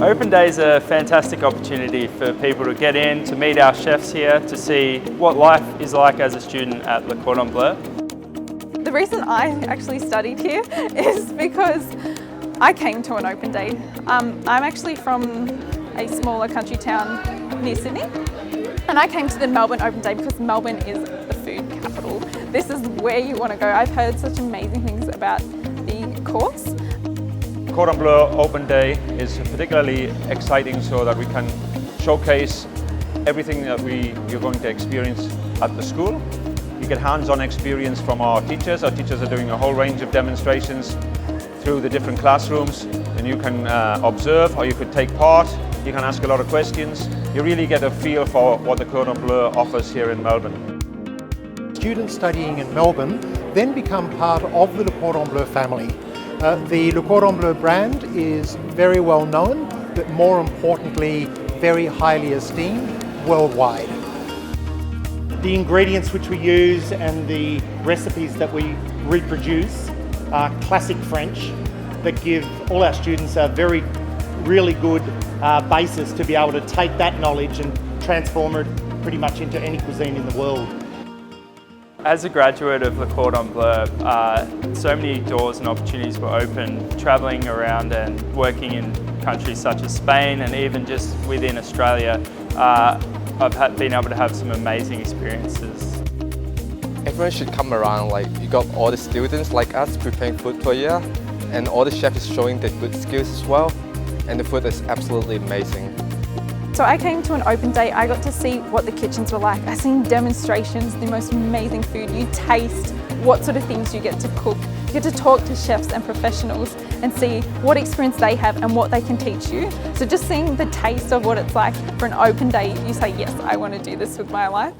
Open Day is a fantastic opportunity for people to get in, to meet our chefs here, to see what life is like as a student at Le Cordon Bleu. The reason I actually studied here is because I came to an open day. I'm actually from a smaller country town near Sydney, and I came to the Melbourne Open Day because Melbourne is the food capital. This is where you want to go. I've heard such amazing things about the course. Cordon Bleu Open Day is particularly exciting so that we can showcase everything that you're going to experience at the school. You get hands-on experience from our teachers. Our teachers are doing a whole range of demonstrations through the different classrooms, and you can observe or you could take part. You can ask a lot of questions. You really get a feel for what the Cordon Bleu offers here in Melbourne. Students studying in Melbourne then become part of the Le Cordon Bleu family. The Le Cordon Bleu brand is very well known, but more importantly, very highly esteemed worldwide. The ingredients which we use and the recipes that we reproduce are classic French that give all our students a really good basis to be able to take that knowledge and transform it pretty much into any cuisine in the world. As a graduate of Le Cordon Bleu, so many doors and opportunities were open, travelling around and working in countries such as Spain and even just within Australia. I've been able to have some amazing experiences. Everyone should come around. You got all the students like us preparing food for you, and all the chefs showing their good skills as well, and the food is absolutely amazing. So I came to an open day, I got to see what the kitchens were like. I seen demonstrations, the most amazing food. You taste what sort of things you get to cook. You get to talk to chefs and professionals and see what experience they have and what they can teach you. So just seeing the taste of what it's like for an open day, you say, yes, I want to do this with my life.